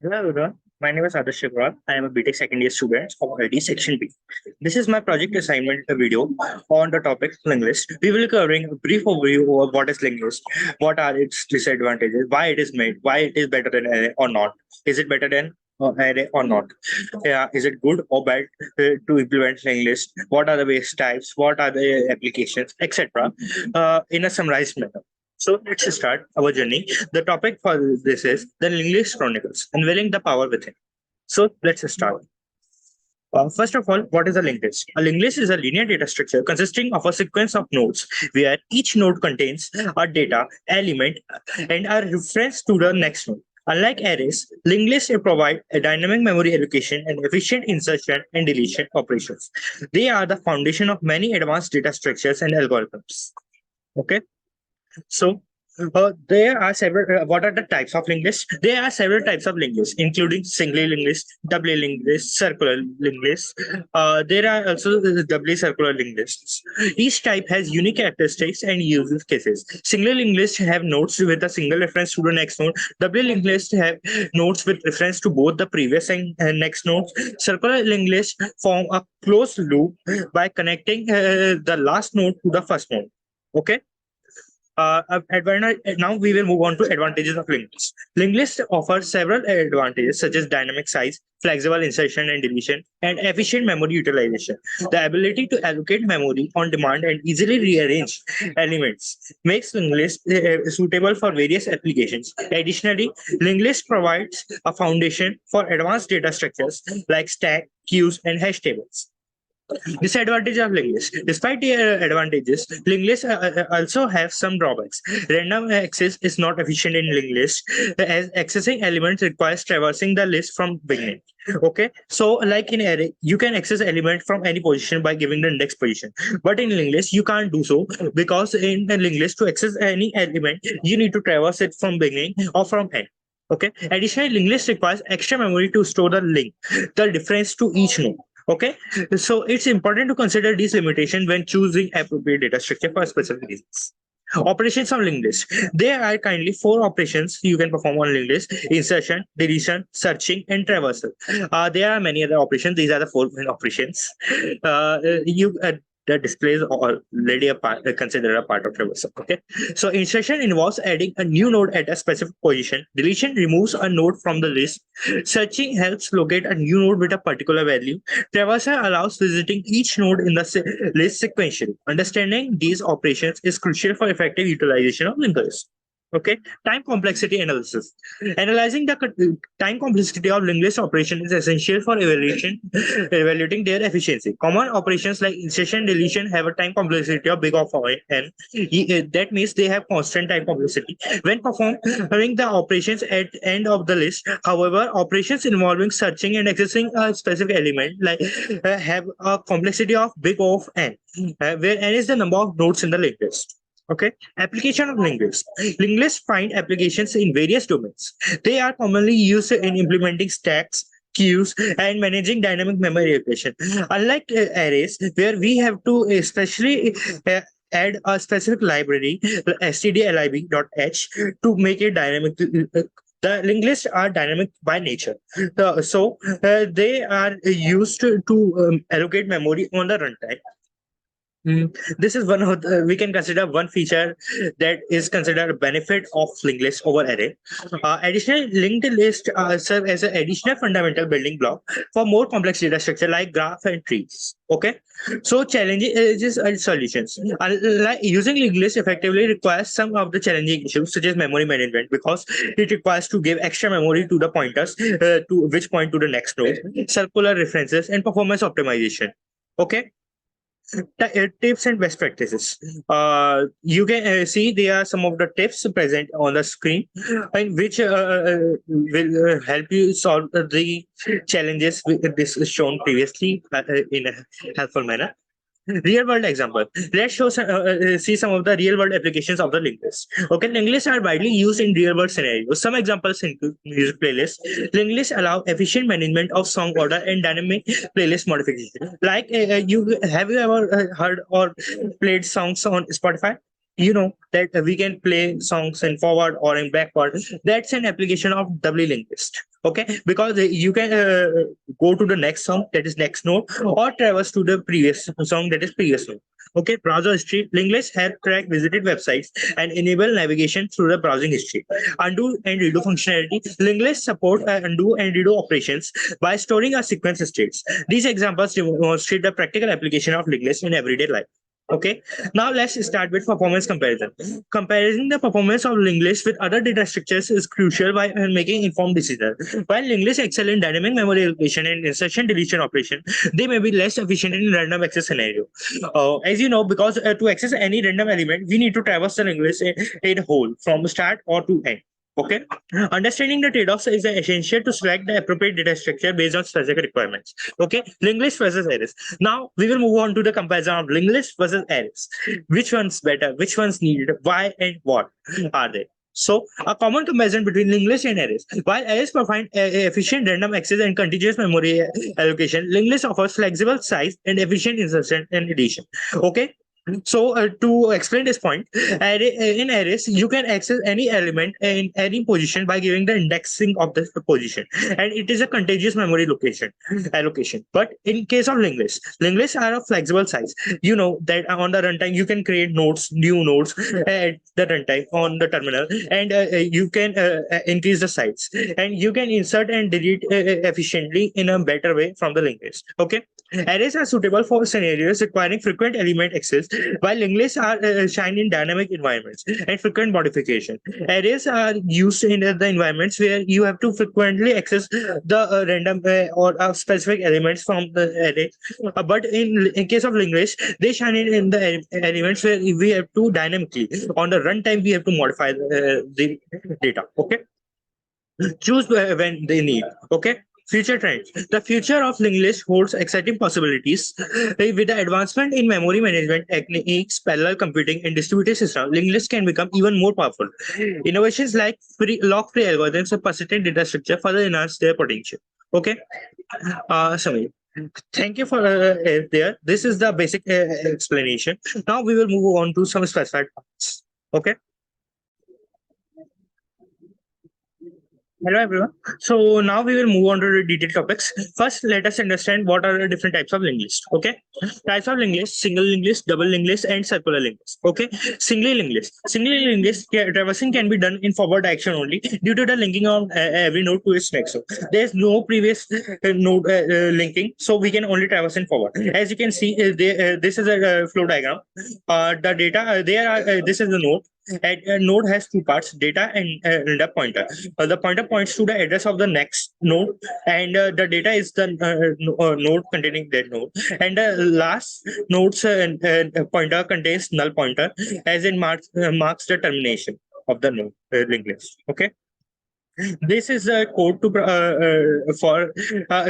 Hello everyone, my name is Adarsh Agrawal. I am a BTech second year student of ID Section B. This is my project assignment video on the topic Linklist. We will be covering a brief overview of what is Linklist, what are its disadvantages, why it is made, why it is better than array or not. Is it better than array or not? Yeah, is it good or bad to implement Linklist? What are the base types? What are the applications, etc. In a summarized manner. So let's start our journey. The topic for this is the Linklist Chronicles, Unveiling the Power Within. So let's start. First of all, what is a linked list? A linked list is a linear data structure consisting of a sequence of nodes where each node contains a data element and a reference to the next node. Unlike arrays, linked lists provide a dynamic memory allocation and efficient insertion and deletion operations. They are the foundation of many advanced data structures and algorithms. Okay. So there are several. What are the types of linked lists? There are several types of linked lists, including single linked list, double linked list, circular linked list. There are also the doubly circular linked lists. Each type has unique characteristics and use cases. Single linked lists have nodes with a single reference to the next node. Double linked lists have nodes with reference to both the previous and next nodes. Circular linked lists form a closed loop by connecting the last node to the first node. Okay. Now we will move on to advantages of linked list. Linked list offers several advantages such as dynamic size, flexible insertion and deletion, and efficient memory utilization. The ability to allocate memory on demand and easily rearrange elements makes linked list suitable for various applications. Additionally, linked list provides a foundation for advanced data structures like stack, queues, and hash tables. Disadvantage of linked list. Despite the advantages, linked lists also have some drawbacks. Random access is not efficient in linked list, as accessing elements requires traversing the list from beginning. Okay, so like in array, you can access element from any position by giving the index position, but in linked list you can't do so because in the linked list to access any element you need to traverse it from beginning or from end. Okay. Additionally, linked list requires extra memory to store the link, the difference to each node. Okay, so it's important to consider these limitations when choosing appropriate data structure for specific reasons. Operations on linked list. There are kindly four operations you can perform on linked list: insertion, deletion, searching, and traversal. There are many other operations. These are the four main operations. You the displays already a part, considered a part of traversal. Okay, so insertion involves adding a new node at a specific position. Deletion removes a node from the list. Searching helps locate a new node with a particular value. Traversal allows visiting each node in the list sequentially. Understanding these operations is crucial for effective utilization of linked list. Okay, time complexity analysis. Analyzing the time complexity of linked list operation is essential for evaluating their efficiency. Common operations like insertion, deletion have a time complexity of big of n. That means they have constant time complexity. When performing the operations at end of the list, however, operations involving searching and accessing a specific element like have a complexity of big of n, where n is the number of nodes in the linked list. Okay, application of linked list. Linked lists find applications in various domains. They are commonly used in implementing stacks, queues, and managing dynamic memory allocation. Unlike arrays, where we have to especially add a specific library, stdlib.h, to make it dynamic. The linked lists are dynamic by nature. They are used to allocate memory on the runtime. This is one of we can consider one feature that is considered a benefit of linked list over array. Additional linked list serve as an additional fundamental building block for more complex data structure like graph and trees. Okay, so challenges and solutions. Like using linked list effectively requires some of the challenging issues such as memory management because it requires to give extra memory to the pointers to which point to the next node, circular references, and performance optimization. Okay, tips and best practices. You can see there are some of the tips present on the screen, and which will help you solve the challenges this is shown previously in a helpful manner. Real world example. Let's see some of the real world applications of the linked list. Okay, linked lists are widely used in real world scenarios. Some examples include music playlists. Linked lists allow efficient management of song order and dynamic playlist modification. Like you have you ever heard or played songs on Spotify? You know that we can play songs in forward or in backward. That's an application of doubly linked list. Okay, because you can go to the next song, that is next node, or traverse to the previous song, that is previous node. Okay, browser history. Linklist help track visited websites and enable navigation through the browsing history. Undo and redo functionality. Linklist support undo and redo operations by storing a sequence of states. These examples demonstrate the practical application of Linklist in everyday life. Okay, now let's start with performance comparison. Comparing the performance of Linklist with other data structures is crucial by making informed decisions. While Linklist excel in dynamic memory allocation and insertion deletion operation, they may be less efficient in random access scenario. As you know, because to access any random element, we need to traverse the Linklist in whole from start or to end. Okay, understanding the trade-offs is essential to select the appropriate data structure based on specific requirements. Okay, linked list versus arrays. Now we will move on to the comparison of linked list versus arrays. Which one's better? Which one's needed? Why and what are they? So, a common comparison between linked list and arrays. While arrays provide efficient random access and contiguous memory allocation, linked list offers flexible size and efficient insertion and deletion. Okay, so to explain this point, in arrays you can access any element in any position by giving the indexing of the position, and it is a contiguous memory location allocation. But in case of linked lists are of flexible size. You know that on the runtime you can create nodes, new nodes at the runtime on the terminal, and you can increase the size, and you can insert and delete efficiently in a better way from the linked list. Okay, arrays are suitable for scenarios requiring frequent element access, while linked lists are shine in dynamic environments and frequent modification. Arrays are used in the environments where you have to frequently access the random or specific elements from the array. But in case of linked lists, they shine in the elements where we have to dynamically on the runtime we have to modify the data. Okay, choose when they need. Okay. Future trends. The future of linked list holds exciting possibilities. With the advancement in memory management techniques, parallel computing, and distributed systems, linked lists can become even more powerful. Innovations like lock-free algorithms and persistent data structure further enhance their potential. Okay, Samir, thank you for there. This is the basic explanation. Now we will move on to some specified parts. Okay. Hello everyone. So now we will move on to the detailed topics. First, let us understand what are the different types of linked list. Okay, types of linked list: single linked list, double linked list, and circular linked list. Okay, single linked list. Single linked list traversing can be done in forward direction only due to the linking of every node to its next node. There is no previous node linking, so we can only traverse in forward. As you can see, this is a flow diagram. The data there are. This is the node. A node has two parts: data and a pointer. The pointer points to the address of the next node, and the data is the node containing that node. And the last node's pointer contains null pointer, as in marks the termination of the node linked list. Okay. This is a code to for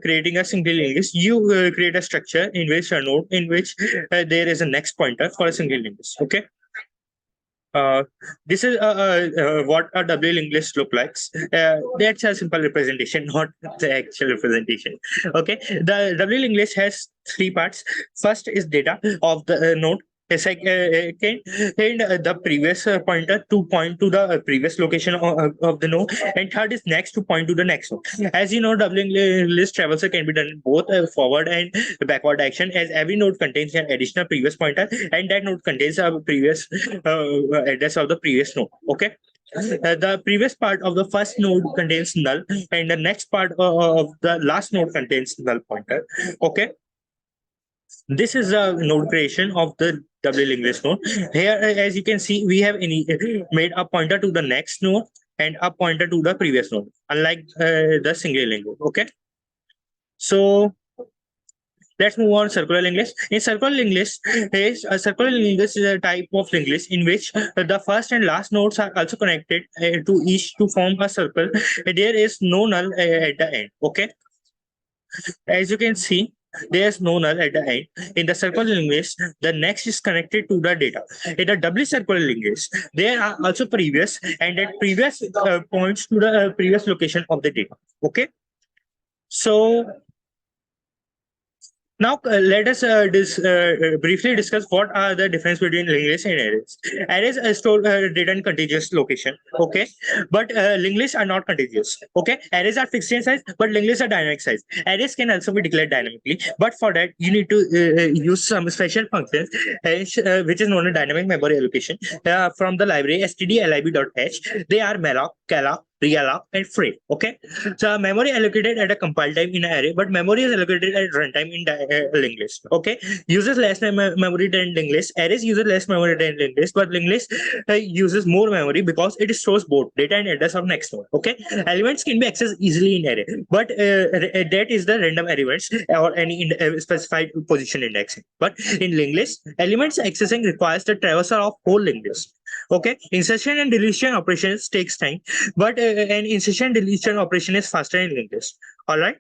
creating a single linked list. You create a structure in which a node in which there is a next pointer for a single linked list. Okay. This is what a W linked list look like. That's a simple representation, not the actual representation. Okay, the W linked list has three parts. First is data of the node. Second, and the previous pointer to point to the previous location of the node, and third is next to point to the next node. As you know, doubling list traversal can be done in both forward and backward action, as every node contains an additional previous pointer, and that node contains a previous address of the previous node. Okay. The previous part of the first node contains null, and the next part of the last node contains null pointer. Okay, this is a node creation of the doubly linked list node. Here, as you can see, we have made a pointer to the next node and a pointer to the previous node, unlike the single linked node. Okay, so let's move on circular linked list. In circular linked list, is a type of linked list in which the first and last nodes are also connected to each to form a circle. There is no null at the end. Okay, as you can see, there's no null at the end. In the circular linked list, the next is connected to the data. In the doubly circular linked list, there are also previous, and that previous points to the previous location of the data. Okay, so Now let us briefly discuss what are the difference between linked list and arrays. Arrays store data in contiguous location, okay, but linked lists are not contiguous. Okay, arrays are fixed in size, but linked lists are dynamic size. Arrays can also be declared dynamically, but for that you need to use some special functions, which is known as dynamic memory allocation from the library stdlib.h. They are malloc, calloc, realloc, and free. Okay, so memory allocated at a compile time in an array, but memory is allocated at runtime in linked list. Okay, uses less memory than linked list. Arrays uses less memory than linked list, but linked list uses more memory because it stores both data and address of next node. Okay, elements can be accessed easily in array, but that is the random elements or any specified position indexing. But in linked list, elements accessing requires the traversal of whole linked list. Okay, insertion and deletion operations takes time, but an insertion deletion operation is faster in linked list. All right.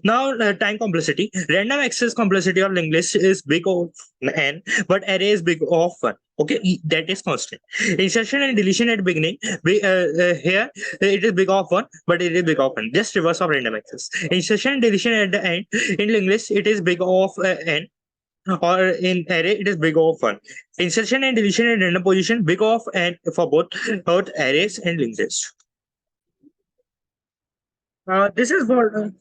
Now, time complexity. Random access complexity of linked list is big of n, but array is big of 1. Okay, that is constant. Insertion and deletion at beginning, here it is big of 1, but it is big of 1. Just reverse of random access. Insertion and deletion at the end, in linked list, it is big of n, or in array it is big of 1. Insertion and deletion in random position big of n for both arrays and linked list. This is what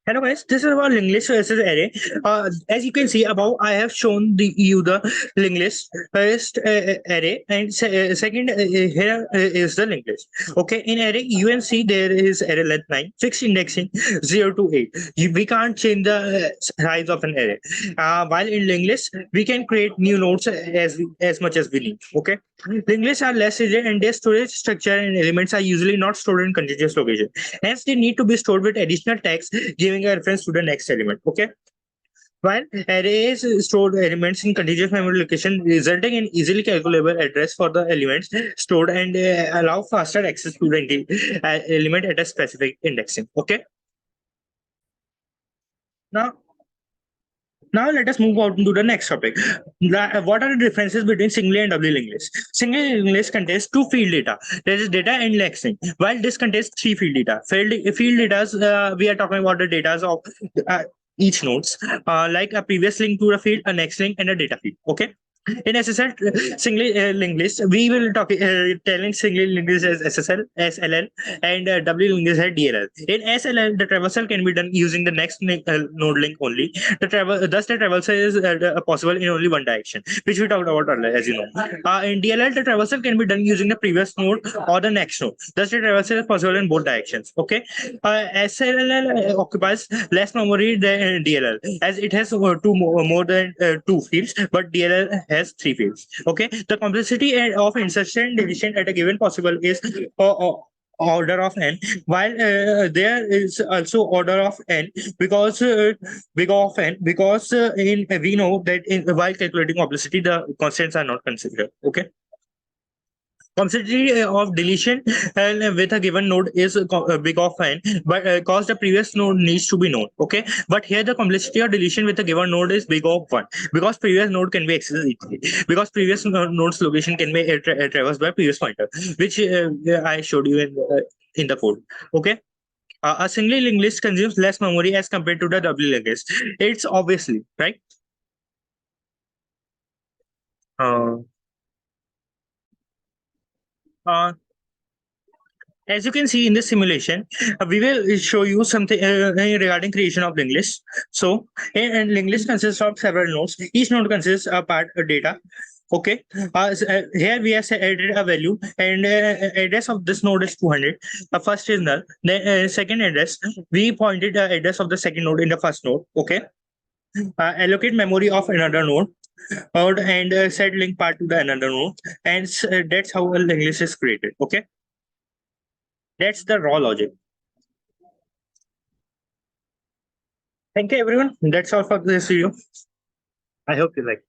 hello guys, this is about linked list versus array. As you can see above, I have shown you the linked list first array, and second here is the linked list. Okay, in array you can see there is array length 9, fixed indexing 0 to 8. We can't change the size of an array. While in linked list we can create new nodes as much as we need. Okay, linked lists are less rigid and their storage structure and elements are usually not stored in contiguous location. Hence, they need to be stored with additional tags giving a reference to the next element. Okay. While arrays stored elements in contiguous memory location, resulting in easily calculable address for the elements stored and allow faster access to the element at a specific indexing. Okay. Now, now let us move on to the next topic. What are the differences between single and doubly linked list? Single linked list contains two field data. There is data and indexing, while this contains three field data. Field data, we are talking about the data of uh, each nodes, like a previous link to a field, a next link, and a data field. Okay. In SSL single linked list, we will talk telling single linked list as SSL, SLL, and doubly linked list as DLL. In SLL, the traversal can be done using the next node link only. Thus, the traversal is possible in only one direction, which we talked about earlier, as you know. In DLL, the traversal can be done using the previous node or the next node. Thus, the traversal is possible in both directions. Okay. SLL occupies less memory than DLL, as it has more than two fields, but DLL has three fields. Okay, the complexity of insertion deletion at a given possible is order of n, while there is also order of n because big of n because in we know that in while calculating complexity the constants are not considered. Okay. Complexity of deletion with a given node is big of n, but cause the previous node needs to be known. Okay, but here the complexity of deletion with a given node is big of 1 because previous node can be accessed easily, because previous node's location can be traversed by previous pointer, which I showed you in the code. Okay. A single linked list consumes less memory as compared to the doubly linked list. It's obviously right. Uh, uh, As you can see in this simulation, we will show you something regarding creation of linked list. So, a linked list consists of several nodes. Each node consists of part data. Okay. Here we have added a value, and address of this node is 200. First is null. Then second address, we pointed the address of the second node in the first node. Okay. Allocate memory of another node, and set link part to the another node, and that's how a linked list is created. Okay. That's the raw logic. Thank you, everyone. That's all for this video. I hope you like.